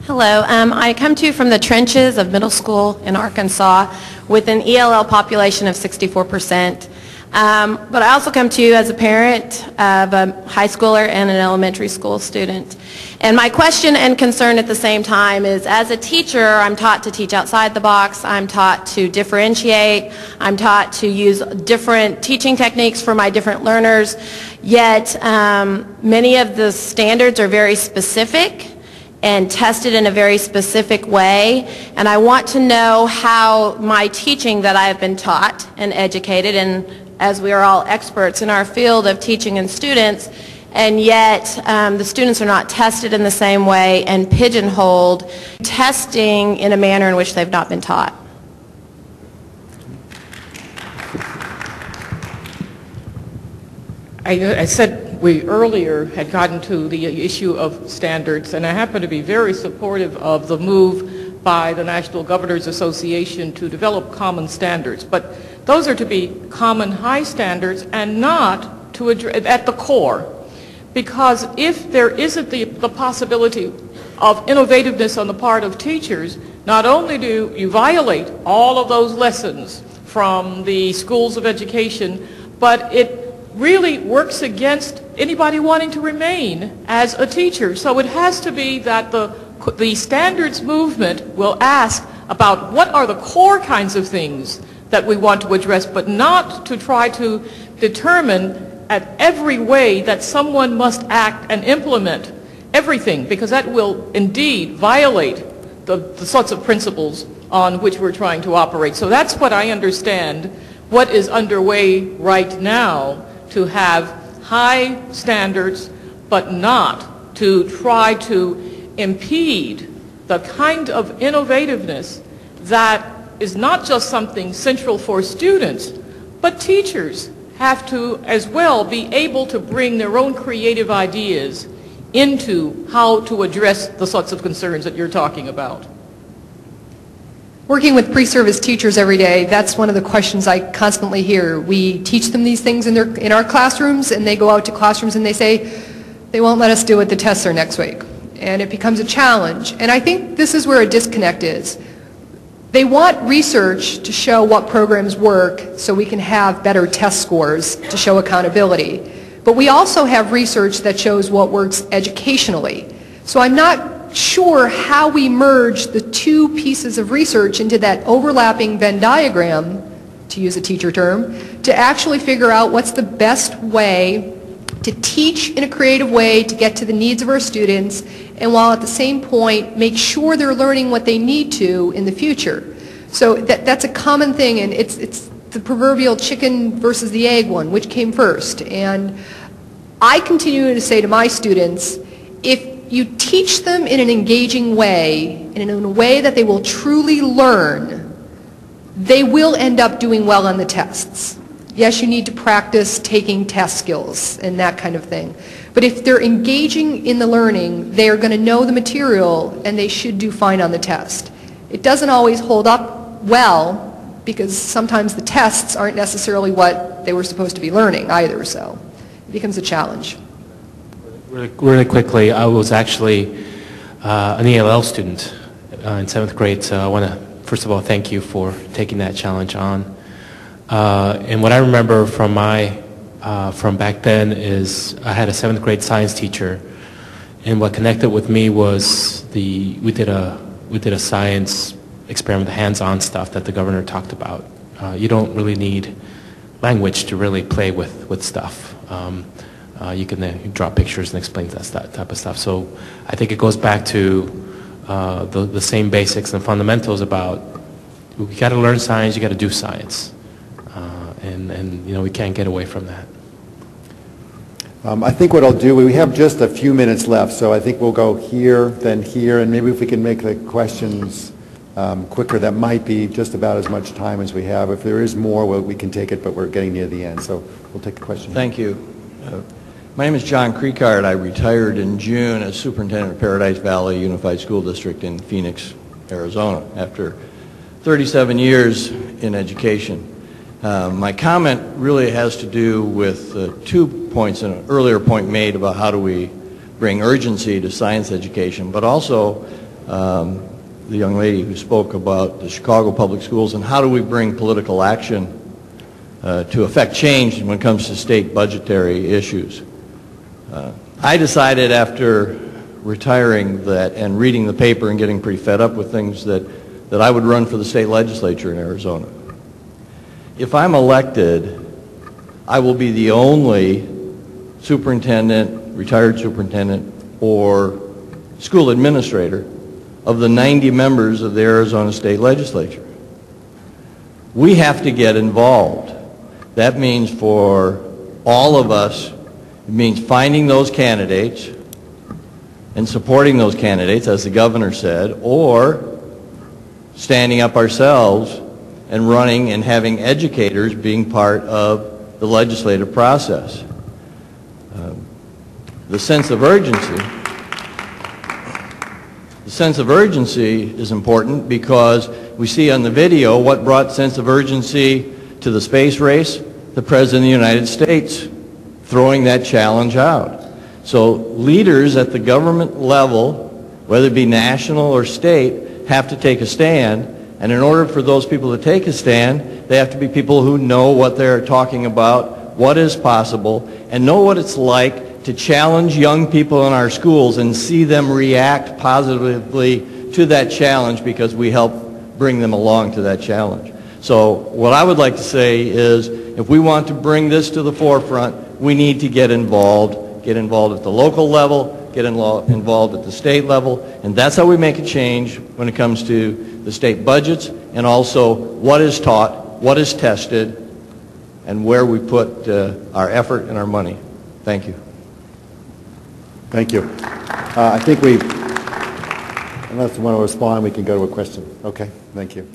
Hello. I come to you from the trenches of middle school in Arkansas with an ELL population of 64%. But I also come to you as a parent of a high schooler and an elementary school student. And my question and concern at the same time is, as a teacher, I'm taught to teach outside the box. I'm taught to differentiate. I'm taught to use different teaching techniques for my different learners. Yet many of the standards are very specific and tested in a very specific way, and I want to know how my teaching that I have been taught and educated, and as we are all experts in our field of teaching and students, and yet the students are not tested in the same way and pigeonholed, testing in a manner in which they've not been taught. I said we earlier had gotten to the issue of standards, and I happen to be very supportive of the move by the National Governors Association to develop common standards. But those are to be common high standards and not to address, at the core. Because if there isn't the possibility of innovativeness on the part of teachers, not only do you violate all of those lessons from the schools of education, but it really works against anybody wanting to remain as a teacher. So it has to be that the standards movement will ask about what are the core kinds of things that we want to address, but not to try to determine at every way that someone must act and implement everything, because that will indeed violate the sorts of principles on which we're trying to operate. So that's what I understand what is underway right now, to have high standards, but not to try to impede the kind of innovativeness that is not just something central for students, but teachers have to as well be able to bring their own creative ideas into how to address the sorts of concerns that you're talking about. Working with pre-service teachers every day, that's one of the questions I constantly hear. We teach them these things in our classrooms, and they go out to classrooms and they say, they won't let us do it, the tests are next week. And it becomes a challenge. And I think this is where a disconnect is. They want research to show what programs work so we can have better test scores to show accountability. But we also have research that shows what works educationally. So I'm not sure how we merge the two pieces of research into that overlapping Venn diagram, to use a teacher term, to actually figure out what's the best way to teach in a creative way to get to the needs of our students, and while at the same point make sure they're learning what they need to in the future. So that's a common thing, and it's the proverbial chicken versus the egg one, which came first. And I continue to say to my students, if you teach them in an engaging way, and in a way that they will truly learn, they will end up doing well on the tests. Yes, you need to practice taking test skills and that kind of thing. But if they're engaging in the learning, they are going to know the material and they should do fine on the test. It doesn't always hold up well because sometimes the tests aren't necessarily what they were supposed to be learning either, so it becomes a challenge. Really quickly, I was actually an ELL student in 7th grade, so I want to first of all thank you for taking that challenge on. And what I remember from back then is I had a 7th grade science teacher, and what connected with me was we did a science experiment, the hands-on stuff that the governor talked about. You don't really need language to really play with stuff. You can draw pictures and explain that type of stuff. So I think it goes back to the same basics and fundamentals about you got to learn science, you got to do science, and you know we can't get away from that. I think what I'll do, we have just a few minutes left, so I think we'll go here, then here, and maybe if we can make the questions quicker, that might be just about as much time as we have. If there is more, we can take it, but we're getting near the end, so we'll take the question. Thank you. My name is John Creekard. I retired in June as superintendent of Paradise Valley Unified School District in Phoenix, Arizona, after 37 years in education. My comment really has to do with 2 points, and an earlier point made about how do we bring urgency to science education, but also the young lady who spoke about the Chicago public schools and how do we bring political action to affect change when it comes to state budgetary issues. I decided after retiring that and reading the paper and getting pretty fed up with things that I would run for the state legislature in Arizona. If I'm elected, I will be the only superintendent, retired superintendent, or school administrator of the 90 members of the Arizona State Legislature. We have to get involved. That means for all of us, it means finding those candidates and supporting those candidates, as the governor said, or standing up ourselves and running and having educators being part of the legislative process. The sense of urgency is important because we see on the video what brought sense of urgency to the space race, the President of the United States throwing that challenge out. So leaders at the government level, whether it be national or state, have to take a stand, and in order for those people to take a stand, they have to be people who know what they're talking about, what is possible, and know what it's like to challenge young people in our schools and see them react positively to that challenge because we help bring them along to that challenge. So what I would like to say is if we want to bring this to the forefront, we need to get involved at the local level, get involved at the state level, and that's how we make a change when it comes to the state budgets and also what is taught, what is tested, and where we put our effort and our money. Thank you. Thank you. I think unless you want to respond, we can go to a question. Okay, thank you.